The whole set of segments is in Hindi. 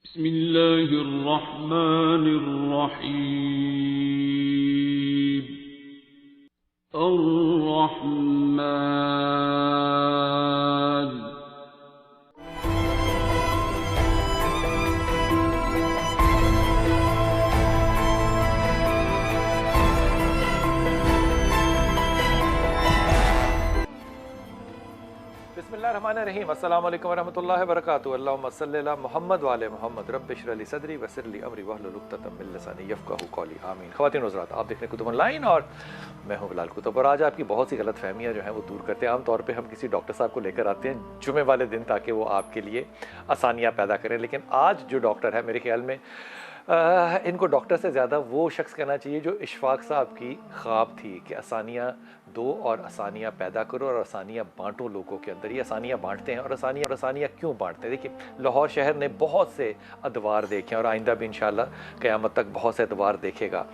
बिस्मिल्लाहिर्रहमानिर्रहीम। अर्रहमान। बिस्मिल्लाहिर्रहमानिर्रहीम। अस्सलाम वालेकुम वरहमतुल्लाहि वबरकातुहू। अल्लाहुम्मा सल्लि अला मुहम्मद व आले मुहम्मद। रब्बि इश्रह ली सदरी वयस्सिर ली अमरी वहलुल उक़दतम मिन लिसानी यफ़क़हू क़ौली। आमीन। ख़वातीन व हज़रात, आप देख रहे हैं कुतुब ऑनलाइन और मैं हूं बिलाल कुतुब। और आज आपकी बहुत सी गलत फहमियाँ जो हैं वो दूर करते हैं। आमतौर पर हम किसी डॉक्टर साहब को लेकर आते हैं जुमे वाले दिन ताकि वो आपके लिए आसानियाँ पैदा करें, लेकिन आज जो डॉक्टर है मेरे ख्याल में इनको डॉक्टर से ज़्यादा वो शख्स कहना चाहिए जो इशफाक साहब की ख्वाब थी कि आसानियाँ दो और आसानियाँ पैदा करो और आसानियाँ बांटो लोगों के अंदर। ये आसानियाँ बांटते हैं और आसानियाँ क्यों बांटते हैं? देखिए, लाहौर शहर ने बहुत से अदवार देखे और आइंदा भी इंशाल्लाह क़यामत तक बहुत से अदवार देखेगा।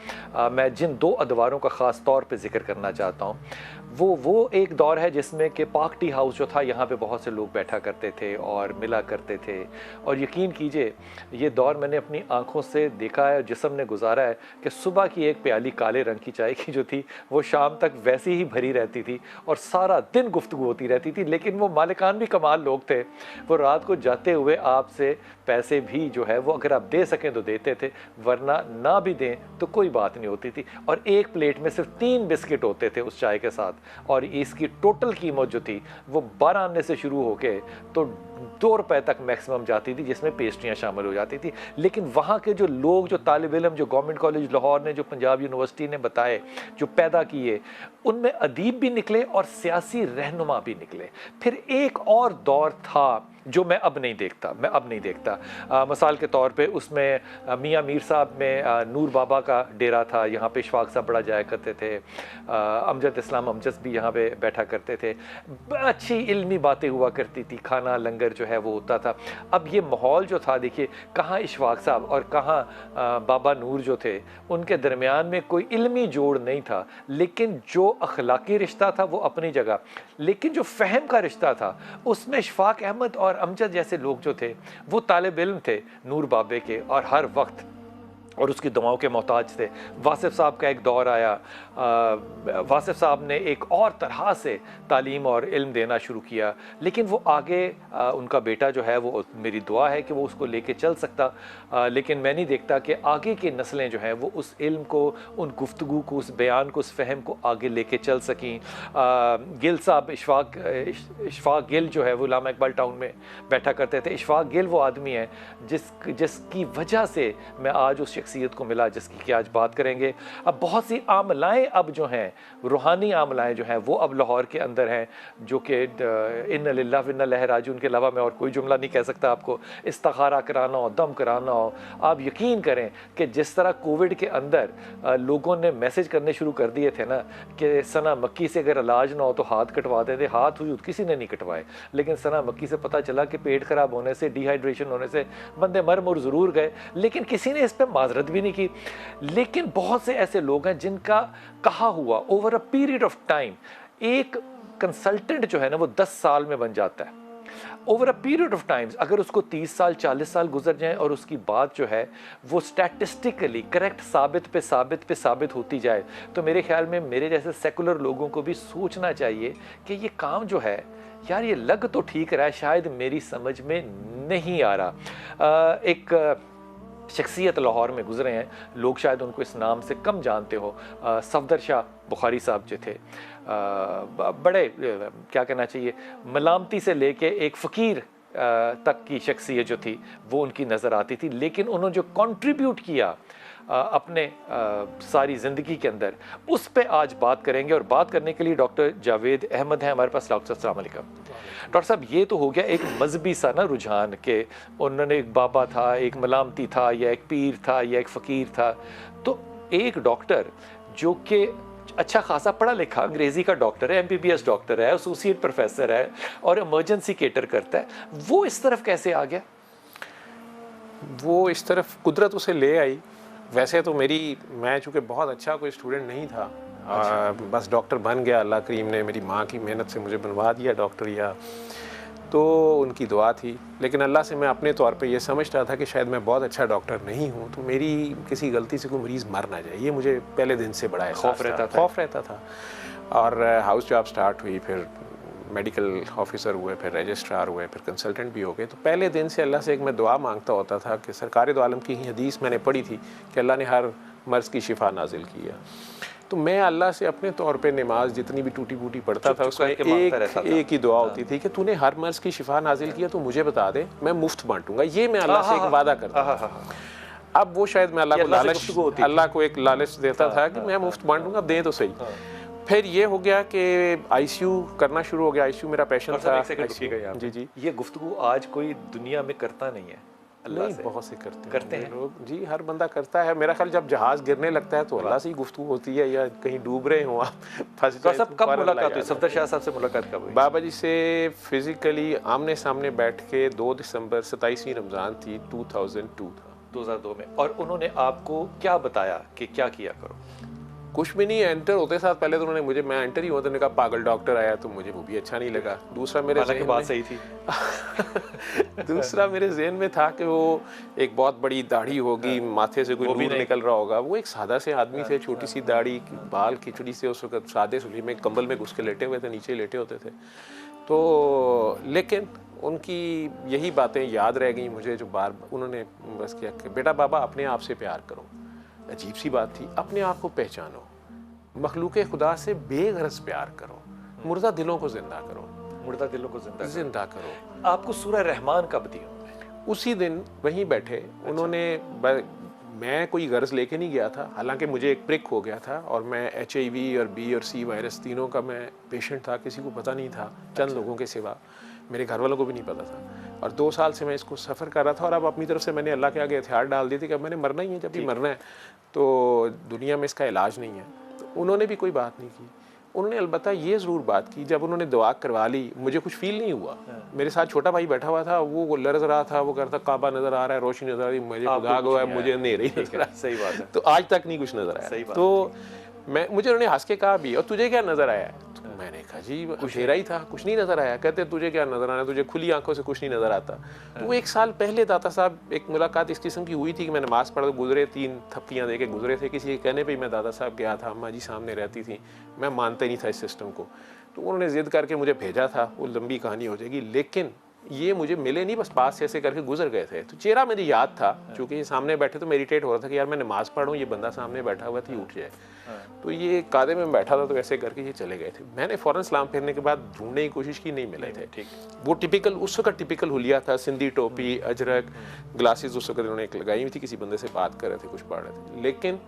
मैं जिन दो अदवारों का ख़ास तौर पे ज़िक्र करना चाहता हूँ वो एक दौर है जिसमें कि पाक टी हाउस जो था, यहाँ पे बहुत से लोग बैठा करते थे और मिला करते थे। और यकीन कीजिए, ये दौर मैंने अपनी आँखों से देखा है, जिस्म ने गुजारा है कि सुबह की एक प्याली काले रंग की चाय की जो थी वो शाम तक वैसी ही भरी रहती थी और सारा दिन गुफ्तगू होती रहती थी। लेकिन वो मालिकान भी कमाल लोग थे, वो रात को जाते हुए आपसे पैसे भी जो है वो अगर आप दे सकें तो देते थे, वरना ना भी दें तो कोई बात नहीं होती थी। और एक प्लेट में सिर्फ 3 बिस्किट होते थे उस चाय के साथ, और इसकी टोटल कीमत जो थी वो 12 आने से शुरू होके तो 2 रुपए तक मैक्सिमम जाती थी, जिसमें पेस्ट्रियाँ शामिल हो जाती थी। लेकिन वहाँ के जो लोग, जो तालिब इल्म, जो गवर्नमेंट कॉलेज लाहौर ने, जो पंजाब यूनिवर्सिटी ने बताए, जो पैदा किए, उनमें अदीब भी निकले और सियासी रहनुमा भी निकले। फिर एक और दौर था जो मैं अब नहीं देखता। मिसाल के तौर पे उसमें मियाँ मीर साहब में नूर बाबा का डेरा था, यहाँ पे इशफाक साहब बड़ा जाया करते थे, अमजद इस्लाम अमजद भी यहाँ पे बैठा करते थे, अच्छी इल्मी बातें हुआ करती थी, खाना लंगर जो है वो होता था। अब ये माहौल जो था, देखिए, कहाँ इशफाक साहब और कहाँ बाबा नूर जो थे, उनके दरमियान में कोई इल्मी जोड़ नहीं था, लेकिन जो अखलाकी रिश्ता था वो अपनी जगह, लेकिन जो फ़हम का रिश्ता था उसमें इशफाक अहमद और अमजद जैसे लोग जो थे वो तालिब इल्म थे नूर बाबे के और हर वक्त और उसकी दुआओं के मोहताज थे। वासिफ साहब का एक दौर आया, वासिफ साहब ने एक और तरह से तालीम और इल्म देना शुरू किया, लेकिन वो आगे उनका बेटा जो है वो, मेरी दुआ है कि वो उसको लेके चल सकता, लेकिन मैं नहीं देखता कि आगे की नस्लें जो हैं वो उस इल्म को, उन गुफ्तगू को, उस बयान को, उस फ़हम को आगे लेके चल सकें। गिल साहब, इशफाक गिल जो है वो उलामा इकबाल टाउन में बैठा करते थे। इशफाक गिल वो आदमी है जिसकी वजह से मैं आज उस शख्सियत को मिला जिसकी कि आज बात करेंगे। अब बहुत सी आमलाएँ अब जो हैं, रूहानी आमलाएँ जो हैं वो अब लाहौर के अंदर हैं, जो कि इन्ना लिल्लाहि व इन्ना इलैहि राजिऊन के अलावा मैं और कोई जुमला नहीं कह सकता आपको। इस्तिखारा कराना हो, दम कराना हो, आप यकीन करें कि जिस तरह कोविड के अंदर लोगों ने मैसेज करने शुरू कर दिए थे ना कि सना मक्की से अगर इलाज ना हो तो हाथ कटवा देते, हाथ हुजूद किसी ने नहीं कटवाए, लेकिन सना मक्की से पता चला कि पेट खराब होने से, डिहाइड्रेशन होने से बंदे मर मुर ज़रूर गए, लेकिन किसी ने इस पर माजरत भी नहीं की। लेकिन बहुत से ऐसे लोग हैं जिनका कहा हुआ over a period of time, एक कंसल्टेंट जो है ना वो 10 साल में बन जाता है। Over a period of times अगर उसको 30 साल 40 साल गुजर जाएं और उसकी बात जो है वो स्टैटिस्टिकली करेक्ट साबित होती जाए, तो मेरे ख्याल में मेरे जैसे सेकुलर लोगों को भी सोचना चाहिए कि ये काम जो है यार, ये लग तो ठीक रहा है, शायद मेरी समझ में नहीं आ रहा। एक शख्सियत लाहौर में गुजरे हैं, लोग शायद उनको इस नाम से कम जानते हो, सफदर शाह बुखारी साहब जो थे, बड़े क्या कहना चाहिए, मलामती से लेके एक फ़कीर तक की शख्सियत जो थी वो उनकी नज़र आती थी, लेकिन उन्होंने जो कंट्रीब्यूट किया अपने सारी ज़िंदगी के अंदर, उस पे आज बात करेंगे। और बात करने के लिए डॉक्टर जावेद अहमद हैं हमारे पास। डॉक्टर अस्सलाम वालेकुम। डॉक्टर साहब, ये तो हो गया एक मजहबी सा ना रुझान के उन्होंने, एक बाबा था, एक मलामती था, या एक पीर था, या एक फ़कीर था, तो एक डॉक्टर जो कि अच्छा खासा पढ़ा लिखा अंग्रेज़ी का डॉक्टर है, MBBS डॉक्टर है, एसोसिएट प्रोफेसर है और इमरजेंसी केटर करता है, वो इस तरफ कैसे आ गया? वो इस तरफ कुदरत उसे ले आई। वैसे तो मैं चूँकि बहुत अच्छा कोई स्टूडेंट नहीं था, बस डॉक्टर बन गया, अल्लाह करीम ने मेरी माँ की मेहनत से मुझे बनवा दिया डॉक्टर। या तो उनकी दुआ थी। लेकिन अल्लाह से मैं अपने तौर पे ये समझता था कि शायद मैं बहुत अच्छा डॉक्टर नहीं हूँ, तो मेरी किसी गलती से कोई मरीज़ मर ना जाए, ये मुझे पहले दिन से बड़ा खौफ रहता था। और हाउस जॉब स्टार्ट हुई, फिर मेडिकल ऑफिसर हुए, फिर रजिस्ट्रार हुए, फिर कंसल्टेंट भी हो गए। तो पहले दिन से अल्लाह से एक मैं दुआ मांगता होता था कि सरकार दो आलम की ही हदीस मैंने पढ़ी थी कि अल्लाह ने हर मर्ज़ की शिफा नाजिल की है। तो मैं अल्लाह से अपने तौर पे नमाज जितनी भी टूटी फूटी पढ़ता था उसमें एक ही दुआ होती थी कि तूने हर मर्ज़ की शिफा नाजिल किया तो मुझे बता दे, मैं मुफ्त बांटूंगा। ये मैं अल्लाह से एक वादा करता था। अब वो शायद मैं अल्लाह को एक लालच देता था कि मैं मुफ्त बांटूंगा, अब दे तो सही। फिर ये हो गया कि आईसीयू करना शुरू हो गया। आईसीयू मेरा पैशन था। जी जी, ये गुफ्तगू आज कोई दुनिया में करता नहीं है। नहीं, बहुत से करते हैं लोग जी, हर बंदा करता है। मेरा ख्याल जब जहाज गिरने लगता है तो अल्लाह से ही गुफ्तगू होती है, या कहीं डूब रहे हो आप फंस जाए। सब कब मुलाकात हुई? सफदर शाह साहब से मुलाकात कब हुई? बाबा जी से फिजिकली आमने सामने बैठ के 2 दिसंबर 27वीं रमज़ान थी 2002 था, 2002 में। और उन्होंने आपको क्या बताया कि क्या किया करो? कुछ भी नहीं। एंटर होते साथ पहले तो उन्होंने मुझे, मैं एंटर ही हुआ तो उन्होंने कहा पागल डॉक्टर आया, तो मुझे वो भी अच्छा नहीं लगा। दूसरा मेरे ज़हन बात सही थी दूसरा मेरे जहन में था कि वो एक बहुत बड़ी दाढ़ी होगी, माथे से कोई नूर निकल रहा होगा। वो एक सादा से आदमी थे, छोटी सी दाढ़ी, बाल खिचड़ी से उस वक्त सादे सुली में कंबल में घुस के लेटे हुए थे, नीचे लेटे होते थे। तो लेकिन उनकी यही बातें याद रह गई मुझे, जो बार उन्होंने बस किया कि बेटा बाबा अपने आप से प्यार करो। अजीब सी बात थी, अपने आप को पहचानो, मखलूक़े खुदा से बेगरज प्यार करो, मुर्दा दिलों को जिंदा करो, मुर्दा दिलों को जिंदा करो। आपको सूरह रहमान कब दी? उसी दिन वहीं बैठे उन्होंने, मैं कोई गर्ज लेके नहीं गया था, हालांकि मुझे एक प्रिक हो गया था और मैं HIV और B और C वायरस तीनों का मैं पेशेंट था, किसी को पता नहीं था, चंद लोगों के सिवा, मेरे घर वालों को भी नहीं पता था। और 2 साल से मैं इसको सफ़र कर रहा था और अब अपनी तरफ से मैंने अल्लाह के आगे हथियार डाल दी थी कि अब मैंने मरना ही है, जब भी मरना है तो दुनिया में इसका इलाज नहीं है। तो उन्होंने भी कोई बात नहीं की। उन्होंने अलबत्ता ये ज़रूर बात की, जब उन्होंने दुआ करवा ली मुझे कुछ फील नहीं हुआ। मेरे साथ छोटा भाई बैठा हुआ था, वो लरज़ रहा था, वो कहता काबा नज़र आ रहा है, रोशनी नज़र आ रही, मुझे खुदा हुआ है, मुझे अंधेरा ही नज़र आ रहा है। सही बात है। तो आज तक नहीं कुछ नज़र आया। तो मुझे उन्होंने हंस के कहा भी, और तुझे क्या नज़र आया? तो मैंने कहा जी अंधेरा ही था, कुछ नहीं नज़र आया। कहते तुझे क्या नज़र आया? तुझे खुली आंखों से कुछ नहीं नज़र आता। तो वो 1 साल पहले दाता साहब एक मुलाकात इस किस्म की हुई थी कि मैं नमाज़ पढ़ गुजरे, 3 थप्पियाँ दे के गुजरे थे। किसी के कहने पर मैं दादा साहब गया था, अम्मा जी सामने रहती थी, मैं मानता ही नहीं था इस सिस्टम को। तो उन्होंने ज़िद करके मुझे भेजा था, वो लंबी कहानी हो जाएगी, लेकिन ये मुझे मिले नहीं, बस पास से ऐसे करके गुजर गए थे। तो चेहरा मुझे याद था, चूँकि ये सामने बैठे तो मेडिटेट हो रहा था कि यार मैं नमाज़ पढ़ूँ, ये बंदा सामने बैठा हुआ था, उठ जाए। तो ये कादे में बैठा था, तो ऐसे करके ये चले गए थे। मैंने फ़ौरन सलाम फेरने के बाद ढूंढने की कोशिश की, नहीं मिले थे। ठीक, वो टिपिकल उस वक्त टिपिकल हुलिया था, सिंधी टोपी, अजरक, ग्लासेस उस वक्त उन्होंने लगाई हुई थी, किसी बंदे से बात कर रहे थे, कुछ पढ़ रहे थे। लेकिन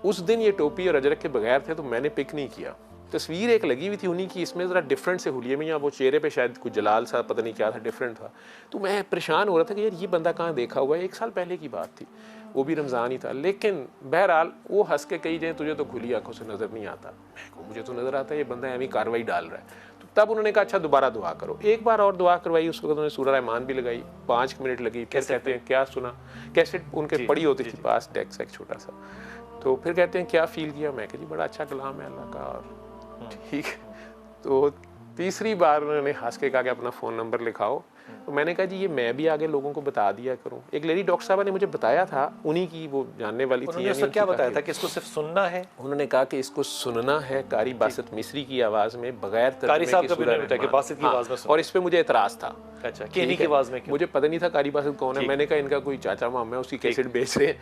उस दिन ये टोपी और अजरक के बगैर थे, तो मैंने पिक नहीं किया। तस्वीर एक लगी हुई थी उन्हीं की, इसमें ज़रा डिफरेंट से हुलिये में, या वो चेहरे पे शायद कुछ जलाल सा पता नहीं क्या था, डिफरेंट था। तो मैं परेशान हो रहा था कि यार ये बंदा कहाँ देखा हुआ है, 1 साल पहले की बात थी, वो भी रमज़ान ही था। लेकिन बहरहाल वो हंस के कही जाए तुझे तो खुली आंखों से नज़र नहीं आता, मुझे तो नज़र आता है, ये बंदा एवं कार्रवाई डाल रहा है। तो तब उन्होंने कहा अच्छा दोबारा दुआ करो। एक बार और दुआ करवाई, उसके बाद उन्होंने सूरह रहमान भी लगाई, 5 मिनट लगी। फिर कहते हैं क्या सुना, कैसेट उनके पड़ी होती थी पास, टेक्स एक छोटा सा। तो फिर कहते हैं क्या फील किया, मैं कहा जी बड़ा अच्छा कलाम है अल्लाह का, और ठीक। तो तीसरी बार उन्होंने हंस के कहा कि अपना फ़ोन नंबर लिखाओ। तो मैंने कहा जी ये मैं भी आगे लोगों को बता दिया करूं। एक लेडी डॉक्टर साहब ने मुझे बताया था, उन्हीं की वो जानने वाली थी। उन्होंने क्या बताया था कि इसको सिर्फ सुनना है? उन्होंने कहा कि इसको सुनना है कारी बासित मिस्री की आवाज़ में, बगैर कारी साहब का भी नहीं बताया कि बासित की आवाज़ में सुनना। और इस पे मुझे एतराज़ था। अच्छा, केनी की आवाज़ में क्यों? मुझे पता नहीं था कारी बासित कौन है। मैंने कहा इनका कोई चाचा मामा है, उसकी कैसेट बेच रहे हैं।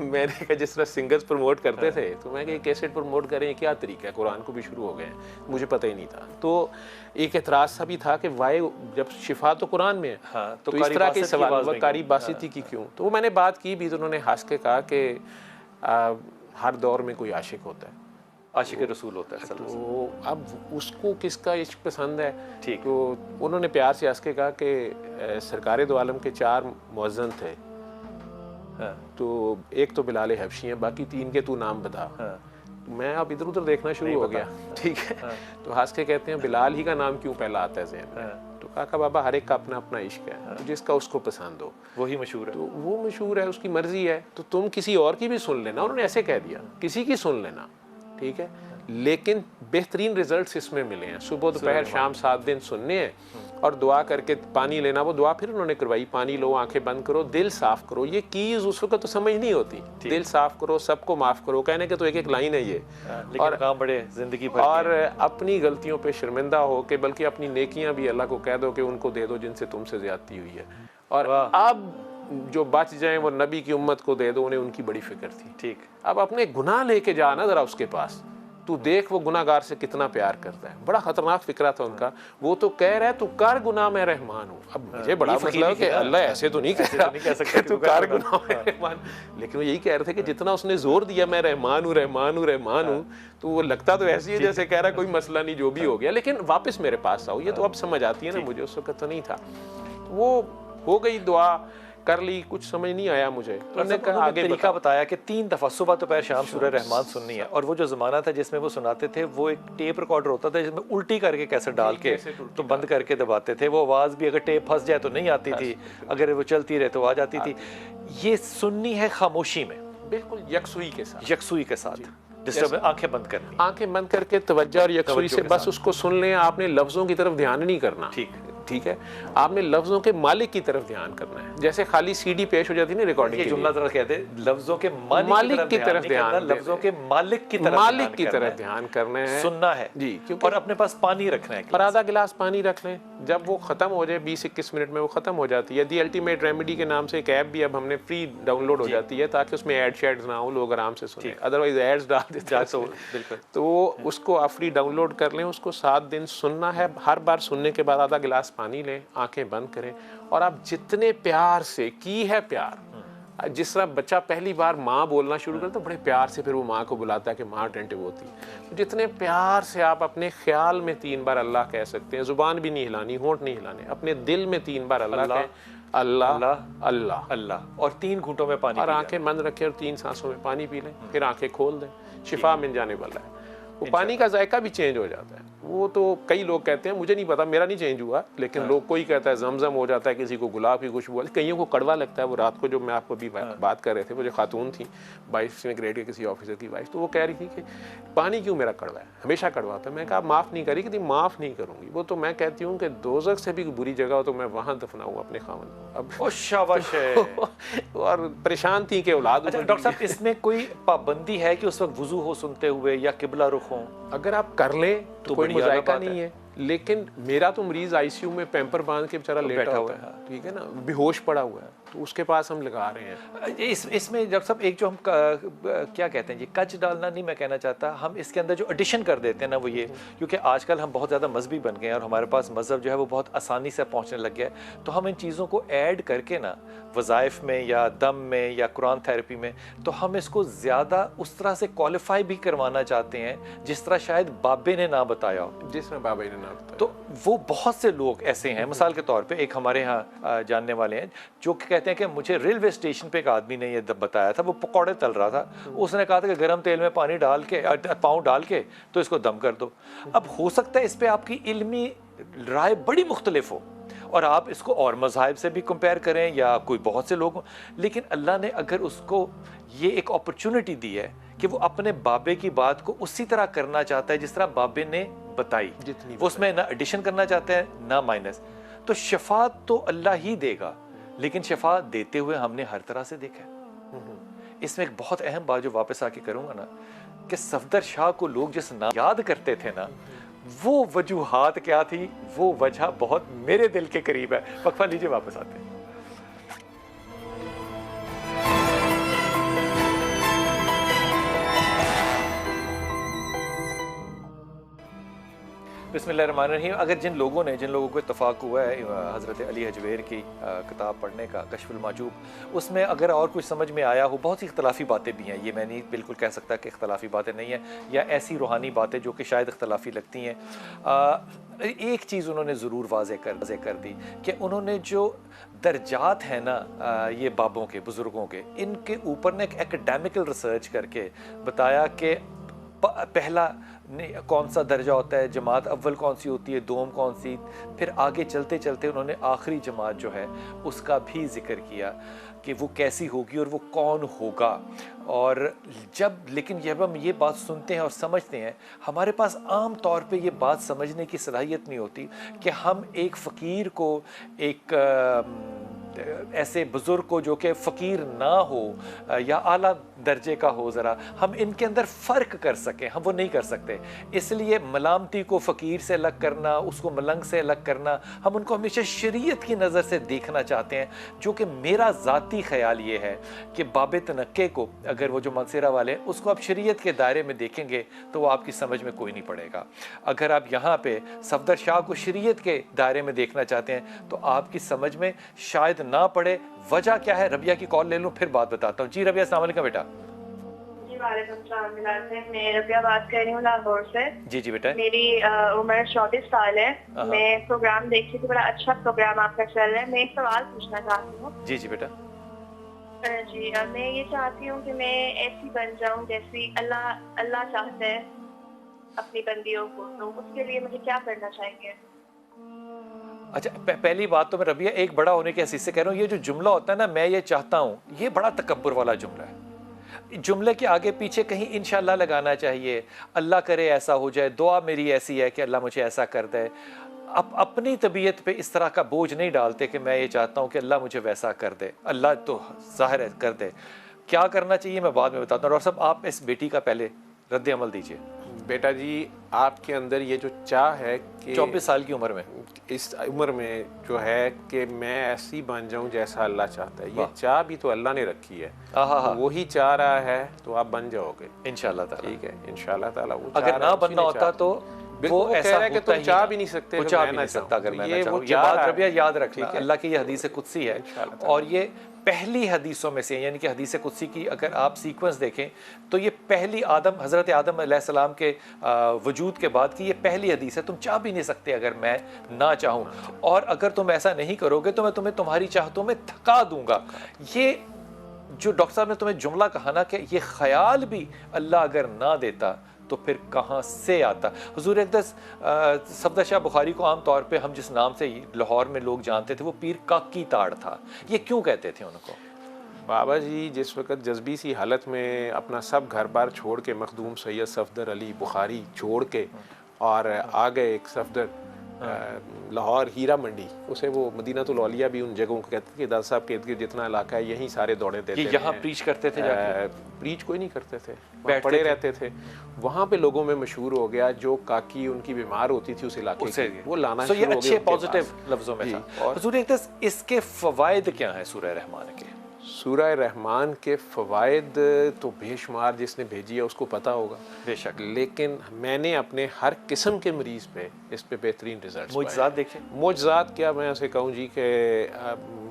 मैंने कहा जिस तरह सिंगर्स प्रमोट करते थे, तो मैं कहा कैसेट प्रमोट करें, क्या तरीका है, कुरान को भी शुरू हो गए हैं, मुझे पता ही नहीं था। तो एक एतराज़ सा भी था कि वाई जब शिफा तो कुरान में है, हाँ, तो इस तरह के सवाल कारी बासिती की क्यों? तो वो मैंने बात की भी, तो उन्होंने हंस के कहा कि हर दौर में कोई आशिक होता है, आशिक रसूल होता है। तो अब उसको किसका इश्क पसंद है? ठीक। तो उन्होंने प्यार से हंस के कहा कि सरकार दो आलम के 4 मुअज्जिन थे। हाँ। तो एक तो बिलाल हबशी है, बाकी 3 के तू नाम बता। हाँ। मैं अब इधर उधर देखना शुरू हो गया। ठीक है। हाँ। तो हंस के कहते हैं बिलाल ही का नाम क्यों पहला आता है ज़हन में? तो कहा बाबा हर एक का अपना अपना इश्क है, तो जिसका उसको पसंद हो वही मशहूर है। तो वो मशहूर है, उसकी मर्जी है। तो तुम किसी और की भी सुन लेना, उन्होंने ऐसे कह दिया, किसी की सुन लेना, ठीक है, लेकिन बेहतरीन रिजल्ट्स इसमें मिले हैं। सुबह दोपहर शाम 7 दिन सुनने हैं और दुआ करके पानी लेना, वो दुआ फिर उन्होंने करवाई, पानी लो, आंखें बंद करो, दिल साफ करो। ये कीज उस वक्त तो समझ नहीं होती, दिल साफ करो, सबको माफ करो, कहने के तो एक एक लाइन है ये। और काम बड़े जिंदगी भर और अपनी गलतियों पे शर्मिंदा हो के बल्कि अपनी नेकियां भी अल्लाह को कह दो कि उनको दे दो जिनसे तुमसे ज्यादती हुई है, और अब जो बच जाएं वो नबी की उम्मत को दे दो, उन्हें उनकी बड़ी फिक्र थी। ठीक, अब अपने गुनाह लेके जा ना जरा उसके पास, तू देख वो गुनाहगार से कितना प्यार करता है। बड़ा खतरनाक फिक्रा था उनका। वो तो कह रहा है तू कर गुनाह मैं रहमान हूँ। अब मुझे बड़ा मसला है कि अल्लाह ऐसे तो नहीं कह रहा तू कर गुनाह मैं रहमान, लेकिन वो यही कह रहे थे कि जितना उसने जोर दिया मैं रहमान हूँ रहमान हूँ रहमान हूँ, तो वो लगता तो ऐसी है जैसे कह रहा कोई मसला नहीं, जो भी हो गया लेकिन वापस मेरे पास आओ। ये तो अब समझ आती है ना, मुझे उस वक्त तो नहीं था। वो हो गई, दुआ कर ली, कुछ समझ नहीं आया मुझे। उन्होंने कहा आगे तरीका बताया कि 3 दफा सुबह दोपहर शाम सूरह रहमान सुननी है। और वो जो जमाना था जिसमें वो सुनाते थे, वो एक टेप रिकॉर्डर होता था जिसमें उल्टी करके कैसेट डाल के तो बंद करके दबाते थे। वो आवाज भी अगर टेप फंस जाए तो नहीं आती थी, अगर वो चलती रहे तो आ जाती थी। ये सुननी है खामोशी में, बिल्कुल यकसुई के साथ, यकसुई के साथ, जिससे आंखें बंद करनी, आंखें बंद करके तवज्जो और यकसुई से बस उसको सुन लें। आपने लफ्जों की तरफ ध्यान नहीं करना, ठीक है, आपने लफ्जों के मालिक की तरफ ध्यान करना है। जैसे खाली सीडी पेश हो जाती है ना रिकॉर्डिंग, ये जुमला जरा कहते हैं, लफ्जों के मालिक की तरफ ध्यान, लफ्जों के मालिक की तरफ ध्यान करना है, सुनना है जी, और अपने पास पानी रखना है, और आधा गिलास पानी रख लें। जब वो खत्म हो जाए 20-21 मिनट में वो खत्म हो जाती है। दी अल्टीमेट रेमेडी के नाम से एक ऐप भी अब हमने फ्री डाउनलोड हो जाती है, ताकि उसमें एड शेड्स ना हो, लोग आराम से सुने, अदरवाइज एड्स डाल देते हैं। तो उसको आप फ्री डाउनलोड कर लें, उसको 7 दिन सुनना है। हर बार सुनने के बाद आधा गिलास पानी लें, आंखें बंद करें, और आप जितने प्यार से की है प्यार, जिस तरह बच्चा पहली बार माँ बोलना शुरू करता है, बड़े प्यार से फिर वो माँ को बुलाता है कि माँ अटेंटिव होती है, तो जितने प्यार से आप अपने ख्याल में 3 बार अल्लाह कह सकते हैं, जुबान भी नहीं हिलानी, होंठ नहीं हिलाने, अपने दिल में 3 बार अल्लाह कहें, अल्लाह अल्लाह अल्लाह अल्लाह, और 3 घूंटों में पानी, और आंखें बंद रखें और 3 सांसों में पानी पी लें, फिर आंखें खोल दें, शिफा मिल जाने वाला है। वो पानी का जायका भी चेंज हो जाता है। वो तो कई लोग कहते हैं, मुझे नहीं पता, मेरा नहीं चेंज हुआ, लेकिन लोग, कोई कहता है जमजम हो जाता है, किसी को गुलाब की खुशबू, कईयों को कड़वा लगता है। वो रात को जो मैं आपको भी बात कर रहे थे, वो जो खातून थी 22वें ग्रेड के किसी ऑफिसर की वाइफ, तो वो कह रही थी कि पानी क्यों मेरा कड़वा है, हमेशा कड़वा होता है। मैं कहा माफ़ नहीं करी, कि माफ़ नहीं करूँगी। वो तो मैं कहती हूँ कि दोज़ख से भी बुरी जगह हो तो मैं वहाँ दफनाऊँ अपने खामन को। अब शाबाश है। और परेशान थी कि औलाद। अच्छा डॉक्टर साहब, इसमें कोई पाबंदी है कि उस वक्त वुजू हो सुनते हुए या किबला रुख हो? अगर आप कर लें तो कोई मुजायका नहीं है, लेकिन मेरा तो मरीज आईसीयू में पैम्पर बांध के बेचारा लेटा हुआ है, ठीक है ना, बेहोश पड़ा हुआ है, तो उसके पास हम लगा रहे हैं। इसमें डॉक्टर साहब एक जो हम क्या कहते हैं, ये कच डालना नहीं मैं कहना चाहता, हम इसके अंदर जो एडिशन कर देते हैं ना वो ये, क्योंकि आजकल हम बहुत ज़्यादा मजहबी बन गए हैं और हमारे पास मज़हब जो है वो बहुत आसानी से पहुँचने लग गया है, तो हम इन चीज़ों को ऐड करके ना वज़ाइफ में या दम में या कुरान थेरेपी में, तो हम इसको ज़्यादा उस तरह से क्वालिफाई भी करवाना चाहते हैं जिस तरह शायद बाबे ने ना बताया हो, जिस तरह बाबा ने ना बताया। तो वो बहुत से लोग ऐसे हैं, मिसाल के तौर पे एक हमारे यहाँ जानने वाले हैं जो कहते हैं कि मुझे रेलवे स्टेशन पे एक आदमी ने ये बताया था, वो पकौड़े तल रहा था, उसने कहा था कि गर्म तेल में पानी डाल के, पाँव डाल के तो इसको दम कर दो। अब हो सकता है इस पर आपकी इल्मी राय बड़ी मुख्तलिफ हो और आप इसको और मज़ाहिब से भी कंपेयर करें या कोई बहुत से लोग, लेकिन अल्लाह ने अगर उसको ये एक अपॉर्चुनिटी दी है कि वो अपने बाबे की बात को उसी तरह करना चाहता है जिस तरह बाबे ने बताई, जितनी वो उसमें ना एडिशन करना चाहता है ना माइनस, तो शफा तो अल्लाह ही देगा, लेकिन शफा देते हुए हमने हर तरह से देखा है। इसमें एक बहुत अहम बात जो वापस आके करूंगा ना, कि सफदर शाह को लोग जिस नाम याद करते थे ना, वो वजूहात क्या थी, वो वजह बहुत मेरे दिल के करीब है। वक्फा लीजिए, वापस आते हैं। बिस्मिल्लाहिर्रहमानिर्रहीम। अगर जिन लोगों को इत्तफाक हुआ है हज़रत अली हजवेर की किताब पढ़ने का, कश्फुल माजूब, उसमें अगर और कुछ समझ में आया हो, बहुत सी इख्तलाफी बातें भी हैं, ये मैं नहीं बिल्कुल कह सकता कि इख्तलाफी बातें नहीं हैं, या ऐसी रूहानी बातें जो कि शायद इख्तलाफी लगती हैं। एक चीज़ उन्होंने ज़रूर वाज़े कर दी कि उन्होंने जो दर्जात हैं ना ये बाबों के, बुज़ुर्गों के, इनके ऊपर ना एक एकेडमिकल रिसर्च करके बताया कि पहला कौन सा दर्जा होता है, जमात अव्वल कौन सी होती है, दोम कौन सी, फिर आगे चलते चलते उन्होंने आखिरी जमात जो है उसका भी जिक्र किया कि वो कैसी होगी और वो कौन होगा। और लेकिन जब हम ये बात सुनते हैं और समझते हैं, हमारे पास आम तौर पे ये बात समझने की सलाहियत नहीं होती कि हम एक फ़कीर को, एक ऐसे बुज़ुर्ग को जो कि फ़कीर ना हो या आला दर्जे का हो, ज़रा हम इनके अंदर फ़र्क कर सकें, हम वो नहीं कर सकते। इसलिए मलामती को फ़कीर से अलग करना, उसको मलंग से अलग करना, हम उनको हमेशा शरीयत की नज़र से देखना चाहते हैं। जो कि मेरा ज़ाती ख़याल ये है कि बाब तनक्के को, अगर वो जो मनसेरा वाले, उसको आप शरीयत के दायरे में देखेंगे तो वो आपकी समझ में कोई नहीं पड़ेगा। अगर आप यहाँ पे सफदर शाह को शरीयत के दायरे में देखना चाहते हैं तो आपकी समझ में शायद ना पड़े। वजह क्या है? रबिया की कॉल ले लूं फिर बात बताता हूँ। जी रबिया, अस्सलाम वालेकुम बेटा। जी वालेकुम सलाम। मैं रबिया बात कर रही हूँ लाहौर से। जी जी बेटा। मेरी उम्र 24 साल है। मैं प्रोग्राम देखी थी, बड़ा अच्छा प्रोग्राम आपका चल रहा है। मैं एक सवाल पूछना चाहती हूँ। जी जी बेटा। जी मैं ये चाहती हूँ कि मैं ऐसी बन जाऊँ जैसी अल्लाह चाहता है अपनी बंदियों को, तो उसके लिए मुझे क्या करना चाहिए? अच्छा, पहली बात तो मैं रबिया एक बड़ा होने के हसीस से कह रहा हूँ, ये जो जुमला होता है ना, मैं ये चाहता हूँ, ये बड़ा तकब्बुर वाला जुमला है। जुमले के आगे पीछे कहीं इंशाल्लाह लगाना चाहिए, अल्लाह करे ऐसा हो जाए, दुआ मेरी ऐसी है कि अल्लाह मुझे ऐसा कर दे। अपनी तबीयत पे इस तरह का बोझ नहीं डालते कि मैं ये चाहता हूँ कि अल्लाह मुझे वैसा कर दे। अल्लाह तो ज़ाहिर है कर दे, क्या करना चाहिए मैं बाद में बताता हूँ। डॉक्टर साहब, आप इस बेटी का पहले रद्द अमल दीजिए। बेटा जी, आपके अंदर ये जो चाह है कि 24 साल की उम्र में, इस उम्र में जो है कि मैं ऐसी बन जाऊं जैसा अल्लाह चाहता है, ये चाह भी तो अल्लाह ने रखी है। तो वही चाह रहा है तो आप बन जाओगे इंशाल्लाह ताला। ठीक है, इंशाल्लाह ताला। वो अगर ना बनना होता तो वो ऐसा है कि तुम चाह भी नहीं सकते, वो चाह भी नहीं सकता अगर मैं ना चाहूं। ये बात रबिया याद रखना, अल्लाह की ये हदीस कुदसी है और ये पहली हदीसों में से, यानी कि हदीस कुदसी की अगर आप सीक्वेंस देखें तो ये पहली हज़रत आदम अलैहिस्सलाम के वजूद के बाद की ये पहली हदीस है। तुम चाह भी नहीं सकते अगर मैं ना चाहूँ, और अगर तुम ऐसा नहीं करोगे तो मैं तुम्हें तुम्हारी चाहतों में थका दूंगा। ये जो डॉक्टर साहब ने तुम्हें जुमला कहा ना कि ये ख्याल भी अल्लाह अगर ना देता तो फिर कहाँ से आता। हुजूर अक़दस सफदर शाह बुखारी को आम तौर पे हम जिस नाम से लाहौर में लोग जानते थे वो पीर काकी ताड़ था। ये क्यों कहते थे उनको? बाबा जी जिस वक़्त जज्बी सी हालत में अपना सब घर बार छोड़ के, मखदूम सैयद सफदर अली बुखारी छोड़ के और आ गए एक सफदर लाहौर हीरा मंडी, उसे वो मदीनातुल औलिया भी उन जगहों को कहते थे कि दादा साहब के इर्द जितना इलाका है यहीं सारे दौड़े देते थे। यहाँ प्रीच करते थे जाके? प्रीच कोई नहीं करते थे, पड़े रहते थे। वहाँ पे लोगों में मशहूर हो गया, जो काकी उनकी बीमार होती थी उस इलाके से वो लाना शुरू हो गया। अच्छे पॉजिटिव लफ्जों में था। हुजूर अक़दस इसके फवायद क्या हैं सूरह रहमान के? सूरह रहमान के फ़वाइद तो बेशुमार, जिसने भेजी है उसको पता होगा बेशक, लेकिन मैंने अपने हर किस्म के मरीज़ पे इस पे बेहतरीन रिजल्ट मुजज़ात देखे। मुजज़ात क्या मैं ऐसे कहूँ जी कि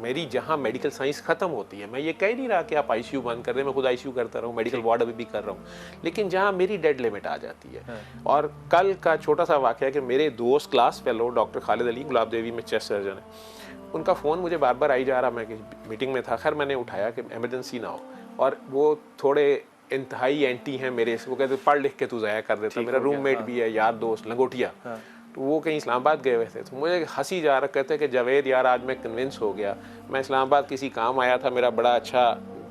मेरी जहाँ मेडिकल साइंस ख़त्म होती है, मैं ये कह नहीं रहा कि आप ICU बंद कर दें, मैं खुद ICU करता रहा हूँ, मेडिकल वार्ड अभी भी कर रहा हूँ, लेकिन जहाँ मेरी डेड लिमिट आ जाती है। और कल का छोटा सा वाक़या कि मेरे दोस्त class fellow doctor Khalid Ali Gulab Devi में चेस्ट सर्जन है, उनका फ़ोन मुझे बार बार आई जा रहा, मैं मीटिंग में था, खैर मैंने उठाया कि इमरजेंसी ना हो, और वो थोड़े इंतहाई एंटी हैं मेरे से, वो कहते पढ़ लिख के तू ज़ाया कर देता। मेरा रूममेट भी है, यार दोस्त लंगोटिया, तो वो कहीं इस्लामाबाद गए हुए थे, तो मुझे हंसी जा रहा, कहते कि जावेद यार आज मैं कन्विंस हो गया, मैं इस्लामाबाद किसी काम आया था, मेरा बड़ा अच्छा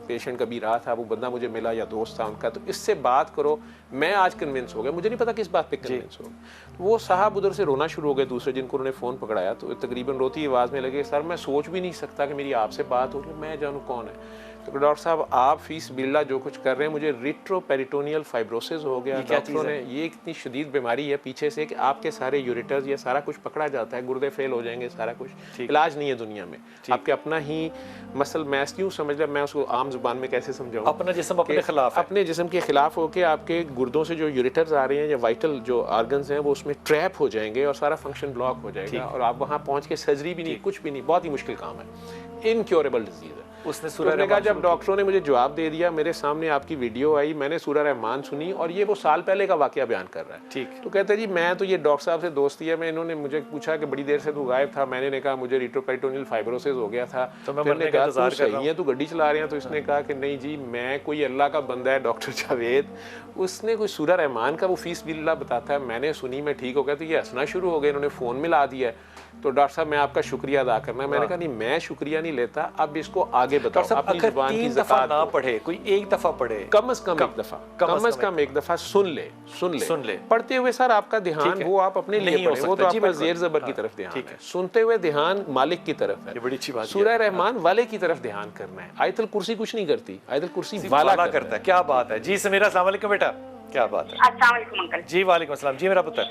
पेशेंट कभी रहा था, वो बंदा मुझे मिला या दोस्त था उनका, तो इससे बात करो, मैं आज कन्विंस हो गया, मुझे नहीं पता किस बात पे कन्विंस हो गया। तो वो साहब उधर से रोना शुरू हो गए, दूसरे जिनको उन्होंने फ़ोन पकड़ाया, तो तकरीबन रोती आवाज़ में लगे, सर मैं सोच भी नहीं सकता कि मेरी आपसे बात हो रही, मैं जानूँ कौन है। तो डॉक्टर साहब आप फीस बिल्ला जो कुछ कर रहे हैं, मुझे रिट्रोपेरिटोनियल फाइब्रोसिस हो गया। डॉक्टरों ने ये इतनी शदीद बीमारी है पीछे से कि आपके सारे यूरेटर्स ये सारा कुछ पकड़ा जाता है, गुर्दे फेल हो जाएंगे, सारा कुछ, इलाज नहीं है दुनिया में, आपके अपना ही मसल मैस क्यों समझ लें, मैं उसको आम जुबान में कैसे समझाऊँ, अपना जिस्म अपने खिलाफ, अपने जिस्म के खिलाफ होकर आपके गुर्दों से जो यूरेटर्स आ रहे हैं या वाइटल जो ऑर्गन्स हैं वो उसमें ट्रैप हो जाएंगे और सारा फंक्शन ब्लॉक हो जाएगा, और आप वहाँ पहुँच के सर्जरी भी नहीं, कुछ भी नहीं, बहुत ही मुश्किल काम है, इनक्योरेबल डिजीज़ है। उसने तो उसने कहा जब डॉक्टरों ने मुझे जवाब दे दिया, मेरे सामने आपकी वीडियो आई, मैंने सूरह रहमान सुनी और ये वो साल पहले का वाकया बयान कर रहा है। ठीक। तो कहते जी मैं तो ये डॉक्टर साहब से दोस्ती है, मैं इन्होंने मुझे पूछा कि बड़ी देर से तू गायब था, मैंने कहा मुझे रिट्रोपेरिटोनियल फाइब्रोसिस हो गया था, तो मैंने कहा तू सही है, तू गाड़ी चला रहे हैं। तो इसने कहा कि नहीं जी मैं कोई अल्लाह का बंदा है डॉक्टर जावेद, उसने कोई सूरह रहमान का वो फीस बिल्ला बताता है, मैंने सुनी, मैं ठीक हो गया। तो ये हंसना शुरू हो गए, इन्होंने फ़ोन मिला दिया है। तो डॉक्टर साहब मैं आपका शुक्रिया अदा करना है। मैंने कहा नहीं मैं शुक्रिया नहीं लेता, अब इसको आगे बताओ। अपनी जुबान की ज़कात ना पढ़े, कोई एक दफा पढ़े, कम से कम एक दफा, कम से कम एक दफा सुन ले। पढ़ते हुए सर आपका ध्यान वो आप अपने लिए पढ़े, वो तो आपका जेर जबर की तरफ ध्यान है। सुनते हुए ध्यान मालिक की तरफ है। बड़ी अच्छी बात। सूरह रहमान वाले की तरफ ध्यान करना है। आयतुल कुर्सी कुछ नहीं करती, आयतुल कुर्सी वाला करता है। क्या बात है जी। समीरा अस्सलाम वालेकुम बेटा, क्या बात है। अस्सलाम वालेकुम अंकल जी। वालेकुम अस्सलाम जी। मेरा पुत्र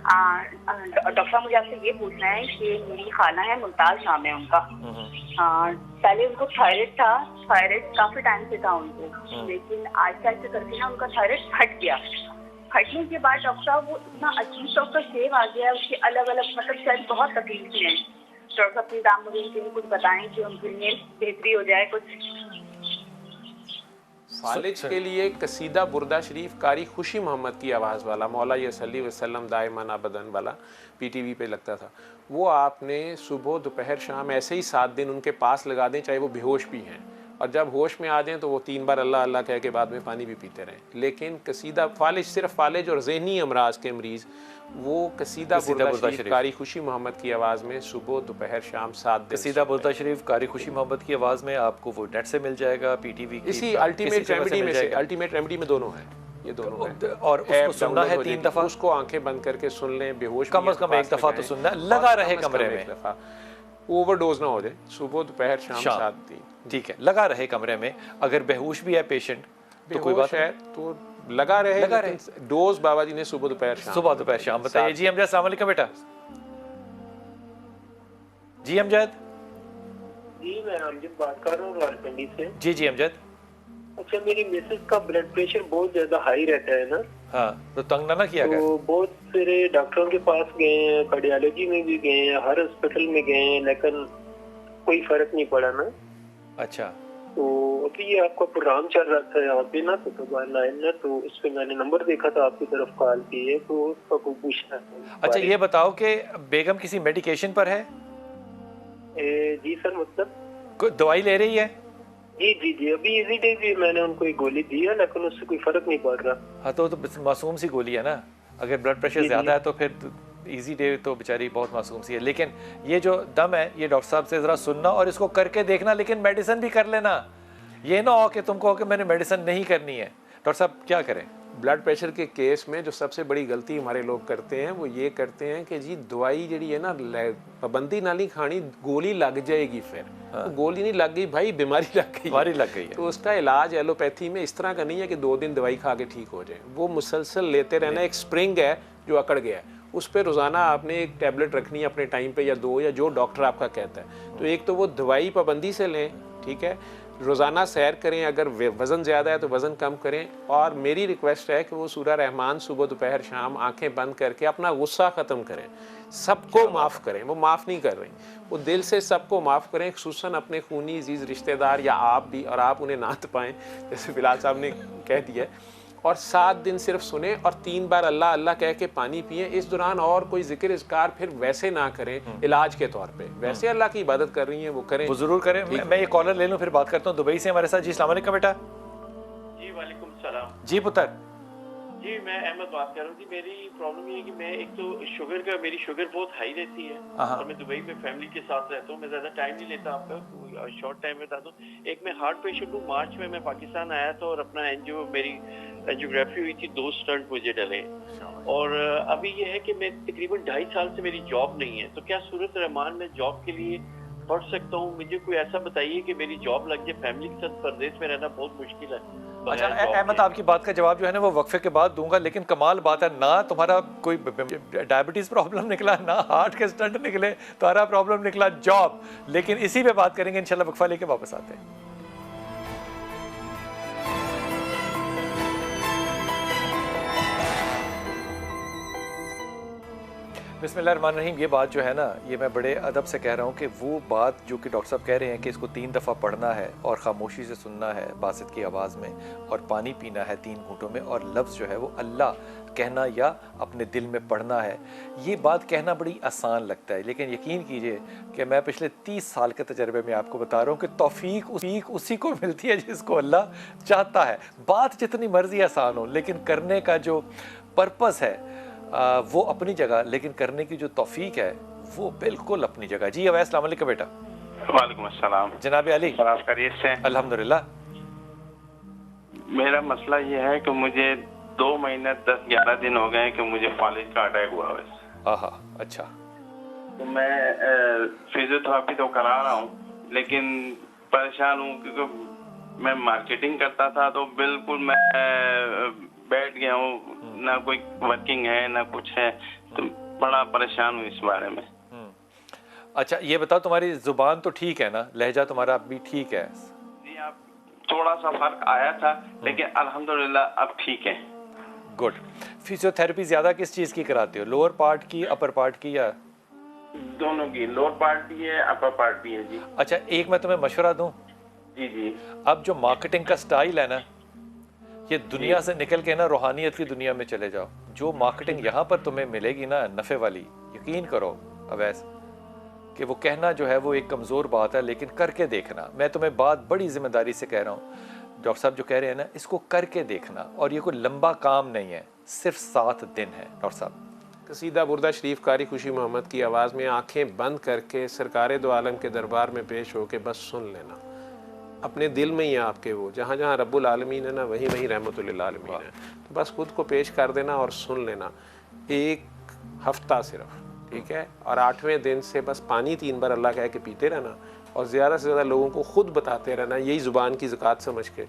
डॉक्टर साहब मुझे आपसे ये पूछना है कि मेरी खाला है, मुमताज नाम है उनका। पहले उनको थायराइड था, थायराइड काफी टाइम से था उनको, लेकिन आहिस्ता आहिस्ता करके ना उनका थायराइड फट गया। फटने के बाद डॉक्टर साहब वो इतना अजीब डॉक्टर शेव आ गया, उसके अलग अलग मतलब शायद बहुत तकलीफ में है। डॉक्टर साहब प्लीज आप मुझे इनके लिए कुछ बताएं कि उनके लिए बेहतरी हो जाए कुछ। फालिज के लिए कसीदा बुर्दा शरीफ कारी खुशी मोहम्मद की आवाज़ वाला, मौला सल्लल्लाहु अलैहि वसल्लम दायमन अबदन वाला पीटीवी पे लगता था, वो आपने सुबह दोपहर शाम ऐसे ही 7 दिन उनके पास लगा दें, चाहे वो बेहोश भी हैं, और जब होश में आ जाएं तो वो 3 बार अल्लाह अल्लाह कह के बाद में पानी भी पीते रहें। लेकिन कसीदा फालिज, सिर्फ फालिज और जहनी अमराज के मरीज़ वो कसीदा बुर्दा शरीफ कारी खुशी मोहम्मद की आवाज़ में सुबह दोपहर शाम 7 दिन कसीदा बुर्दा शरीफ कारी खुशी मोहम्मद की आवाज़ में आपको वो नेट से मिल जाएगा, पीटीवी इसी अल्टीमेट रेमेडी में से, अल्टीमेट रेमेडी में दोनों है, ये दोनों है। और उसको सुनना है 3 दफा, उसको आंखें बंद करके सुन लें, बेहोश कम से कम एक दफा तो सुनना, लगा रहे कमरे में, ओवरडोज ना हो जाए, सुबह दोपहर शाम 7 दिन। ठीक है, लगा रहे कमरे में। अगर बेहोश भी है पेशेंट तो कोई बात है, तो लगा रहे डोज बाबा जी ने सुबह दोपहर शाम बताइए। जी अमजद अस्सलाम वालेकुम बेटा। जी अमजद। जी मैं अमजद बात कर रहा हूँ रावलपिंडी से। जी जी अमजद। अच्छा मेरी मिसेस का ब्लड प्रेशर बहुत ज्यादा हाई रहता है ना। हाँ, तो तंग ना किया तो बहुत सारे डॉक्टरों के पास गए हैं, कार्डियोलॉजी में भी गए हैं, हर हॉस्पिटल में गए हैं, लेकिन कोई फर्क नहीं पड़ा ना। अच्छा, तो अभी ये आपका प्रोग्राम चल रहा था यहाँ पे ना, तो लाइन ना, तो उस पे मैंने नंबर देखा था, आपकी तरफ कॉल की है, तो उसका कोई पूछना है। अच्छा ये बताओ कि बेगम किसी मेडिकेशन पर है? जी सर, मतलब कोई दवाई ले रही है? जी जी जी, अभी इजी डे भी मैंने उनको एक गोली दी है, लेकिन उससे कोई फर्क नहीं पड़ रहा। हाँ तो मासूम सी गोली है ना, अगर ब्लड प्रेशर ज्यादा है तो फिर इजी डे तो बेचारी बहुत मासूम सी है। लेकिन ये जो दम है ये डॉक्टर साहब से ज़रा सुनना और इसको करके देखना, लेकिन मेडिसिन भी कर लेना। ये ना हो कि तुम कहो कि मैंने मेडिसिन नहीं करनी है। डॉक्टर साहब क्या करें? ब्लड प्रेशर के केस में जो सबसे बड़ी गलती हमारे लोग करते हैं वो ये करते हैं कि जी दवाई जी है ना पाबंदी नाली खानी, गोली लग जाएगी, फिर तो गोली नहीं लग गई भाई, बीमारी लग गई है। तो उसका इलाज एलोपैथी में इस तरह का नहीं है कि 2 दिन दवाई खा के ठीक हो जाए, वो मुसलसल लेते रहना। एक स्प्रिंग है जो अकड़ गया है, उस पर रोज़ाना आपने एक टैबलेट रखनी है अपने टाइम पे, या 2, या जो डॉक्टर आपका कहता है। तो एक तो वो दवाई पाबंदी से लें, ठीक है, रोज़ाना सैर करें, अगर वज़न ज़्यादा है तो वज़न कम करें, और मेरी रिक्वेस्ट है कि वो सूरह रहमान सुबह दोपहर शाम आंखें बंद करके अपना गुस्सा ख़त्म करें, सबको माफ़ करें। वो माफ़ नहीं कर रही, वो दिल से सबको माफ़ करें, खुसूसन अपने खूनी अजीज़ रिश्तेदार या आप भी, और आप उन्हें ना तपाएं जैसे बिलाल साहब ने कह दिया, और 7 दिन सिर्फ सुने और 3 बार अल्लाह अल्लाह कह के पानी पिए। इस दौरान और कोई जिक्र इज़कार फिर वैसे ना करें इलाज के तौर पे, वैसे अल्लाह की इबादत कर रही हैं वो करें, वो ज़रूर करें। मैं ये कॉलर ले लूँ फिर बात करता हूँ दुबई से हमारे साथ। जी अस्सलाम वालेकुम बेटा। जी वालेकुम सलाम। जी पुत्र। जी मैं अहमद बात कर रहा हूँ। जी मेरी प्रॉब्लम ये है कि मैं एक तो मेरी शुगर बहुत हाई रहती है, और मैं दुबई में फैमिली के साथ रहता हूँ, मैं ज़्यादा टाइम नहीं लेता आपका, शॉर्ट टाइम में बता दूँ। एक मैं हार्ट पेशेंट हूँ, मार्च में मैं पाकिस्तान आया था और अपना मेरी एंजियोग्राफी हुई थी, 2 स्टंट मुझे डले, और अभी ये है कि मैं तकरीबन 2.5 साल से मेरी जॉब नहीं है। तो क्या सूरत रहमान में जॉब के लिए पढ़ सकता हूँ? मुझे कोई ऐसा बताइए कि मेरी जॉब लग जाए, फैमिली के साथ परदेश में रहना बहुत मुश्किल है। अच्छा अहमद, आपकी बात का जवाब जो है ना वो वक्फे के बाद दूंगा, लेकिन कमाल बात है ना, तुम्हारा कोई डायबिटीज़ प्रॉब्लम निकला ना, हार्ट के स्टंट निकले, तुम्हारा प्रॉब्लम निकला जॉब। लेकिन इसी पे बात करेंगे इंशाल्लाह, वक्फा लेके वापस आते हैं। बिस्मिल्लाहिर्रहमानिर्रहीम। ये बात जो है ना, ये मैं बड़े अदब से कह रहा हूँ कि वो बात जो कि डॉक्टर साहब कह रहे हैं कि इसको 3 दफ़ा पढ़ना है और ख़ामोशी से सुनना है बासित की आवाज़ में, और पानी पीना है 3 घूंटों में, और लफ्ज़ जो है वो अल्लाह कहना या अपने दिल में पढ़ना है। ये बात कहना बड़ी आसान लगता है, लेकिन यकीन कीजिए कि मैं पिछले 30 साल के तजर्बे में आपको बता रहा हूँ कि तौफीक उसी को मिलती है जिसको अल्लाह चाहता है। बात जितनी मर्जी आसान हो, लेकिन करने का जो पर्पस है वो अपनी जगह, लेकिन करने की जो तौफीक है वो बिल्कुल अपनी जगह। जी अवैस, अस्सलाम वालेकुम बेटा। वालेकुम अस्सलाम जनाब अली, आप खैरियत से? अल्हम्दुलिल्लाह। मेरा मसला ये है कि मुझे 2 महीने 10-11 दिन हो गए कि मुझे फालिज का अटैक हुआ है। आहा, अच्छा। तो मैं फिजियोथेरेपी तो करा रहा हूँ, लेकिन परेशान हूँ क्योंकि मैं मार्केटिंग करता था तो बिल्कुल मैं बैठ गया हूँ, ना कोई वर्किंग है ना कुछ है, तो बड़ा परेशान हूँ इस बारे में। अच्छा ये बताओ, तुम्हारी जुबान तो ठीक है ना, लहजा तुम्हारा भी ठीक है? जी, आप थोड़ा सा फर्क आया था, लेकिन अल्हम्दुलिल्लाह अब ठीक है। गुड। फिजियोथेरेपी ज्यादा किस चीज की कराते हो, लोअर पार्ट की, अपर पार्ट की, या दोनों की? लोअर पार्ट भी है, अपर पार्ट भी है जी। अच्छा, एक मैं तुम्हें मशवरा दूं। जी जी। अब जो मार्केटिंग का स्टाइल है ना, ये दुनिया से निकल के ना रूहानियत की दुनिया में चले जाओ। जो मार्केटिंग यहाँ पर तुम्हें मिलेगी ना नफ़े वाली, यकीन करो अवैस कि वो कहना जो है वो एक कमज़ोर बात है, लेकिन करके देखना। मैं तुम्हें बात बड़ी ज़िम्मेदारी से कह रहा हूँ, डॉक्टर साहब जो कह रहे हैं ना, इसको करके देखना, और ये कोई लंबा काम नहीं है, सिर्फ 7 दिन है। डॉक्टर साहब, कसीदा बुर्दा शरीफ कारी खुशी मोहम्मद की आवाज़ में आंखें बंद करके सरकारे दो आलम के दरबार में पेश होके बस सुन लेना। अपने दिल में ही है आपके, वो जहाँ जहाँ रब्बुल आलमीन है ना, वहीं वहीं रहमतुल्लिल आलमीन है। तो बस खुद को पेश कर देना और सुन लेना, 1 हफ्ता सिर्फ, ठीक है। और 8वें दिन से बस पानी 3 बार अल्लाह कह के पीते रहना, और ज़्यादा से ज़्यादा लोगों को खुद बताते रहना, यही ज़ुबान की ज़कात समझ के,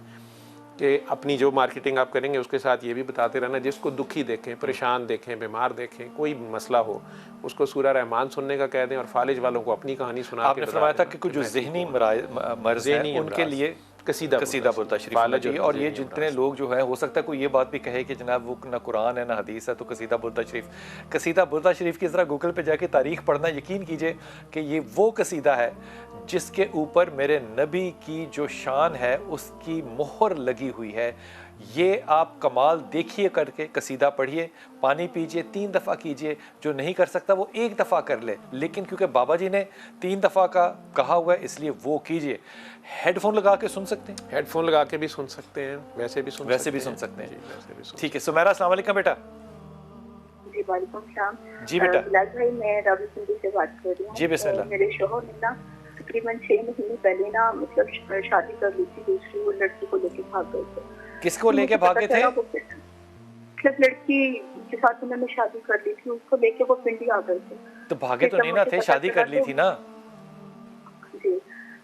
कि अपनी जो मार्केटिंग आप करेंगे उसके साथ ये भी बताते रहना। जिसको दुखी देखें, परेशान देखें, बीमार देखें, कोई मसला हो, उसको सूरह रहमान सुनने का कह दें, और फालिज वालों को अपनी कहानी सुना के। आपने फरमाया था कि कुछ जो ज़हनी मर्ज हैं उनके लिए कसीदा बुर्दा शरीफ, और ये जितने लोग जो है, हो सकता है कोई ये बात भी कहे कि जनाब वो ना कुरान है ना हदीस है, तो कसीदा बुर्दा शरीफ की ज़रा गूगल पे जाके तारीख पढ़ना, यकीन कीजिए कि ये वो कसीदा है जिसके ऊपर मेरे नबी की जो शान है उसकी मोहर लगी हुई है। ये आप कमाल देखिए करके, कसीदा पढ़िए, पानी पीजिए, 3 दफ़ा कीजिए। जो नहीं कर सकता वो 1 दफ़ा कर ले, लेकिन क्योंकि बाबा जी ने 3 दफ़ा का कहा हुआ है इसलिए वो कीजिए। हेडफोन लगा के सुन सकते हैं, हेडफोन लगा के भी सुन सकते हैं, वैसे भी सुन सकते हैं। ठीक है। सुमेरा, अस्सलाम वालेकुम बेटा। जी वालेकुम सलाम। जी बेटा। बिलाल भाई, मैं रावलपिंडी से बात कर रही हूँ। जी बिस्मिल्लाह। मेरे शोहर ने ना तकरीबन 6 महीने पहले ना मतलब शादी कर ली थी दूसरी, वो लड़की को लेके भाग गए थे। किसको लेके भागे थे? मतलब लड़की के साथ उन्होंने शादी कर ली थी, उसको लेके वो पिंडी आ गए थे। तो भागे तो नहीं ना थे, शादी कर ली थी ना। जी,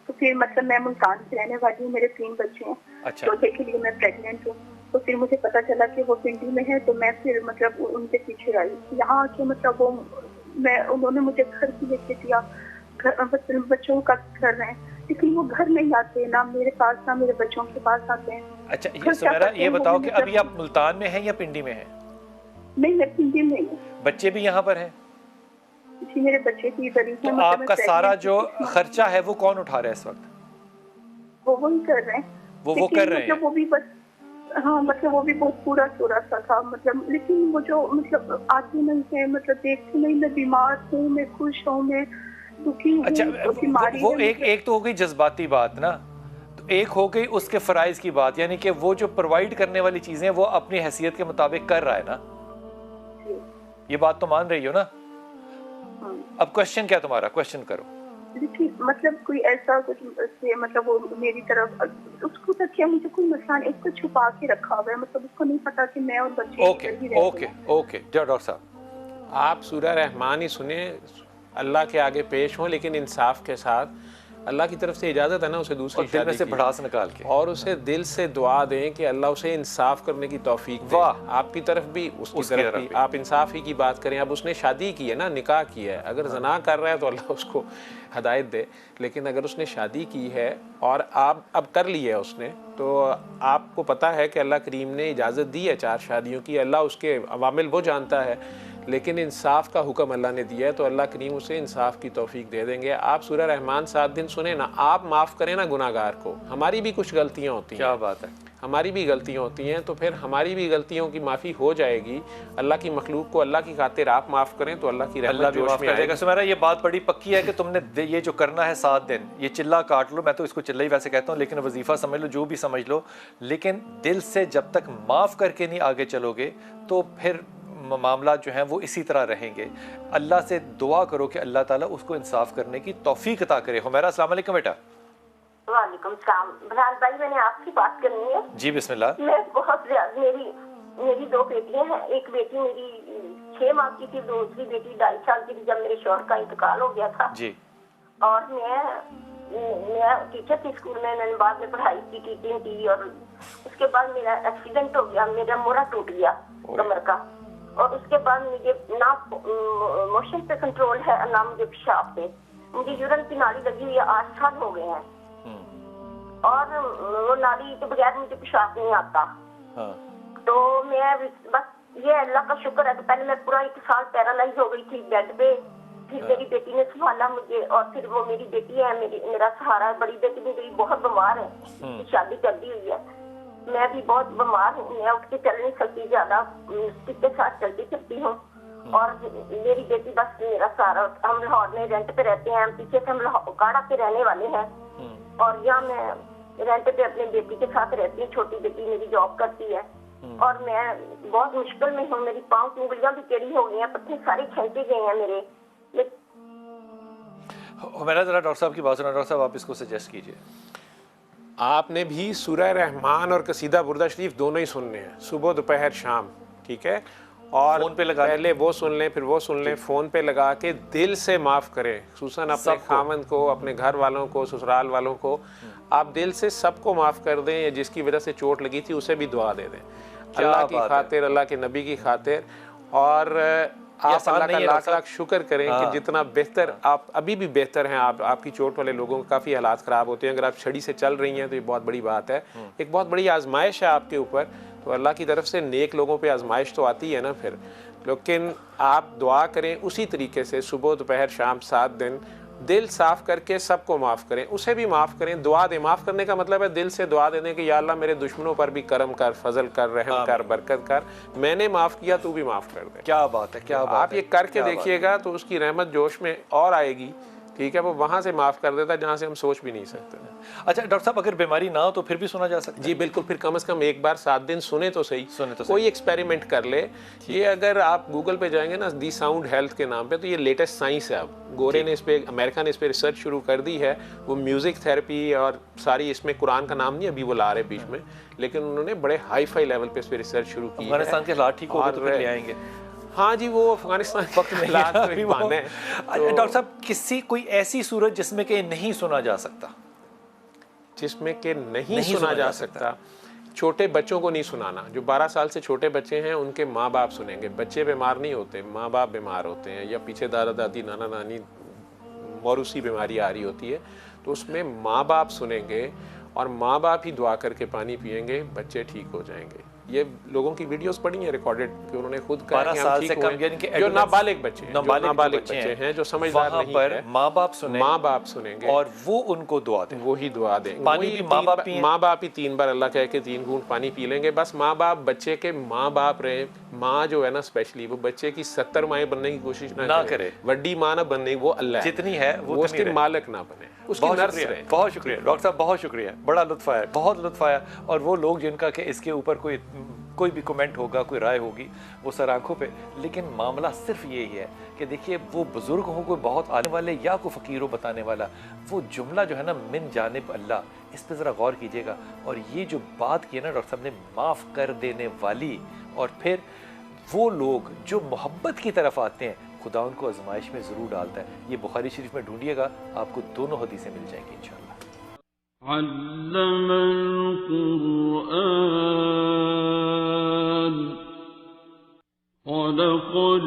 तो फिर मतलब मैं मुल्तान से रहने वाली हूँ, मेरे 3 बच्चे हैं। अच्छा। चौथे के लिए मैं प्रेग्नेंट हूँ। तो फिर मुझे पता चला कि वो पिंडी में है, तो मैं फिर मतलब उनके पीछे आई यहाँ आके, मतलब वो उन्होंने मुझे घर भी लेके दिया, बच्चों का घर है, लेकिन वो घर नहीं आते, ना मेरे पास ना मेरे बच्चों के पास आते हैं। अच्छा ये सुमेरा, ये बताओ कि अभी आप मुल्तान में हैं या पिंडी में हैं? नहीं, मैं पिंडी में हूँ। बच्चे भी यहाँ पर हैं? जी, मेरे बच्चे भी इधर ही हैं। तो आपका सारा जो खर्चा है वो कौन उठा रहा है इस वक्त? वो वही कर रहे हैं। वो कर रहे हैं? वो भी बस, हाँ मतलब वो भी बहुत पूरा सा था, मतलब लेकिन वो जो मतलब आते नहीं है, मतलब देखते नहीं, मैं बीमार हूँ, मैं खुश हूँ, मैं दुखी हूँ। अच्छा वो एक तो हो गई जज्बाती बात ना, तो एक हो गई उसके फराइज की बात, यानी कि वो जो प्रोवाइड करने वाली चीजें वो अपनी हैसियत के मुताबिक कर रहा है ना, ये बात तो मान रही हो ना? अब क्वेश्चन क्या तुम्हारा, क्वेश्चन करो। मतलब कोई ऐसा कुछ से, मतलब वो मेरी तरफ, उसको तक क्या मुझे कोई मसला नहीं, उसको छुपा के रखा हुआ है, मतलब उसको नहीं पता कि मैं और बच्चे। ओके डॉक्टर साहब, आप सूरह रहमान ही सुने, अल्लाह के आगे पेश हो, लेकिन इंसाफ के साथ। अल्लाह की तरफ से इजाज़त है ना उसे दूसरी शादी से भड़ास निकाल के, और उसे दिल से दुआ दें कि अल्लाह उसे इंसाफ करने की तौफीक दे। आपकी तरफ भी उसकी तरफ भी, आप इंसाफ ही की बात करें। अब उसने शादी की है ना, निकाह की है, अगर ज़ना कर रहा है तो अल्लाह उसको हदायत दे, लेकिन अगर उसने शादी की है और आप अब कर ली है उसने, तो आपको पता है कि अल्लाह करीम ने इजाज़त दी है 4 शादियों की, अल्लाह उसके अवामिल वो जानता है, लेकिन इंसाफ का हुक्म अल्लाह ने दिया है तो अल्लाह करीम उसे इंसाफ की तौफीक दे देंगे। आप सूरह रहमान 7 दिन सुने ना, आप माफ़ करें ना गुनाहगार को। हमारी भी कुछ गलतियाँ होती हैं, क्या बात है, हमारी भी गलतियाँ होती हैं, तो फिर हमारी भी गलतियों की माफ़ी हो जाएगी। अल्लाह की मखलूक को अल्लाह की खातिर आप माफ़ करें तो अल्लाह की रहमत भी माफ कर देगा। सुमेरा, ये बात बड़ी पक्की है कि तुमने ये जो करना है 7 दिन, ये चिल्ला काट लो, मैं तो इसको चिल्ला ही वैसे कहता हूँ, लेकिन वजीफा समझ लो, जो भी समझ लो, लेकिन दिल से जब तक माफ़ करके नहीं आगे चलोगे तो फिर मामला जो है वो इसी तरह रहेंगे। अल्लाह से दुआ करो कि अल्लाह ताला उसको इंसाफ करने की तौफीक अता करे। हुमैरा, अस्सलाम वालेकुम बेटा। वालेकुम सलाम। बहराल भाई, मैंने आपसे बात करनी है। जी बिस्मिल्लाह। मैं बहुत ज्यादा, मेरी 2 बेटियां हैं। एक बेटी मेरी 6 माह की थी, दूसरी बेटी 2.5 साल की थी जब मेरे शौहर का इंतकाल हो गया था जी। और मैं टीचर थी स्कूल में, मैंने बाद में पढ़ाई की, टीचिंग की, और उसके बाद मेरा एक्सीडेंट हो गया, मेरा मोरा टूट गया कमर का, और उसके बाद मुझे ना मोशन पे कंट्रोल है ना मुझे पेशाब पे। मुझे यूरिन की नाली लगी हुई है, 8 साल हो गए हैं, और वो नाली के बगैर मुझे पेशाब नहीं आता। हाँ। तो मैं बस ये अल्लाह का शुक्र है कि पहले मैं पूरा 1 साल पैरालाइज हो गई थी बेड पे, फिर मेरी बेटी ने संभाला मुझे, और फिर वो मेरी बेटी है, मेरा सहारा है। बड़ी बेटी मेरी बहुत बीमार है, शादी कर दी हुई है, मैं भी बहुत बीमार हूँ, मैं उठ के चल नहीं सकती, ज्यादा स्टिक के साथ चलती फिरती हूँ, और मेरी बेटी बस मेरा सहारा। हम लाहौर में रेंट पे रहते हैं, पीछे से हम काड़ा के रहने वाले हैं, और यहाँ मैं रेंट पे अपनी बेटी के साथ रहती हूँ। छोटी बेटी मेरी जॉब करती है, और मैं बहुत मुश्किल में हूँ। मेरी पाँव की उंगलियां भी टेढ़ी हो गई हैं, पत्थर सारे खींचे गए हैं मेरे। मेरा जरा डॉक्टर साहब की बात सुना। डॉक्टर साहब, आप इसको सजेस्ट कीजिए। आपने भी सूरह रहमान और कसीदा बुर्दा शरीफ दोनों ही सुनने हैं, सुबह दोपहर शाम, ठीक है? और फोन पे लगा, पहले वो सुन लें फिर वो सुन लें, फ़ोन पे लगा के दिल से माफ़ करें, खुसूसन अपने खामन को, अपने घर वालों को, ससुराल वालों को। आप दिल से सबको माफ़ कर दें, या जिसकी वजह से चोट लगी थी उसे भी दुआ दे दें, अल्लाह की खातिर, अल्लाह के नबी की खातिर। और आप अल्लाह का लाख लाख शुक्र करें कि जितना बेहतर आप अभी भी बेहतर हैं। आपकी चोट वाले लोगों के काफ़ी हालात ख़राब होते हैं, अगर आप छड़ी से चल रही हैं तो ये बहुत बड़ी बात है। एक बहुत बड़ी आजमाइश है आपके ऊपर, तो अल्लाह की तरफ से नेक लोगों पे आजमाइश तो आती है ना फिर। लेकिन आप दुआ करें उसी तरीके से, सुबह दोपहर शाम 7 दिन, दिल साफ करके सबको माफ़ करें, उसे भी माफ़ करें, दुआ दें। माफ़ करने का मतलब है दिल से दुआ दे दें कि या अल्लाह मेरे दुश्मनों पर भी करम कर, फजल कर, रहम कर, बरकत कर, मैंने माफ़ किया तू भी माफ़ कर दे। क्या बात है, क्या बात है। आप ये करके देखिएगा तो उसकी रहमत जोश में और आएगी, ठीक है? वो वहाँ से माफ़ कर देता है जहाँ से हम सोच भी नहीं सकते। अच्छा डॉक्टर साहब, अगर बीमारी ना हो तो फिर भी सुना जा सकता है? जी बिल्कुल, फिर कम से कम एक बार 7 दिन सुने तो सही, कोई एक्सपेरिमेंट कर ले। ये अगर आप गूगल पे जाएंगे ना, दी साउंड हेल्थ के नाम पे, तो ये लेटेस्ट साइंस है। अब गोरे ने इस पे, अमेरिका ने इस पे रिसर्च शुरू कर दी है। वो म्यूज़िक थेरेपी और सारी, इसमें कुरान का नाम नहीं अभी वो ला रहे बीच में, लेकिन उन्होंने बड़े हाई फाई लेवल पे इस पे रिसर्च शुरू की है। अफगानिस्तान के हालात ठीक हो गए तो फिर ले आएंगे। हाँ जी, वो अफगानिस्तान वक्त में डॉक्टर साहब, किसी कोई ऐसी सूरत जिसमें कि नहीं सुना जा सकता? जिसमें कि नहीं सुना जा सकता, छोटे बच्चों को नहीं सुनाना। जो 12 साल से छोटे बच्चे हैं उनके माँ बाप सुनेंगे। बच्चे बीमार नहीं होते, माँ बाप बीमार होते हैं, या पीछे दादा दादी, नाना नानी, मौरूसी बीमारी आ रही होती है, तो उसमें माँ बाप सुनेंगे, और माँ बाप ही दुआ करके पानी पिएंगे, बच्चे ठीक हो जाएंगे। ये लोगों की वीडियोस पड़ी हैं रिकॉर्डेड कि उन्होंने खुद कहा कि हम ठीक हुए। जो नाबालिग बच्चे हैं, जो समझदार नहीं है, माँ बाप सुनेंगे और वो उनको दुआ दें, वो ही दुआ देंगे। पानी भी माँ बाप ही 3 बार अल्लाह कह के 3 घूंट पानी पी लेंगे। बस माँ बाप बच्चे के माँ बाप रहे। माँ जो है ना, स्पेशली वो बच्चे की 70 माएँ बनने की कोशिश ना करे, बड़ी माँ ना बनने, वो अल्लाह जितनी है वो उसके मालिक ना बने, उसकी नर्स रहे। बहुत शुक्रिया डॉक्टर साहब, बहुत शुक्रिया, बड़ा लुत्फ आया, बहुत लुत्फ आया। और वो लोग जिनका कि इसके ऊपर कोई भी कमेंट होगा, कोई राय होगी, वो सर आंखों पे, लेकिन मामला सिर्फ यही है कि देखिए, वो बुजुर्ग हो, कोई बहुत आने वाले या कोई फ़कीर हो बताने वाला, वो जुमला जो है ना, मिन जानिब अल्लाह, इस पर ज़रा गौर कीजिएगा। और ये जो बात की है ना डॉक्टर साहब ने, माफ़ कर देने वाली, और फिर वो लोग जो मोहब्बत की तरफ आते हैं, खुदा उनको आजमाइश में ज़रूर डालता है। ये बुखारी शरीफ में ढूंढिएगा, आपको दोनों हदीसें मिल जाएंगी इंशाअल्लाह। खलक़ल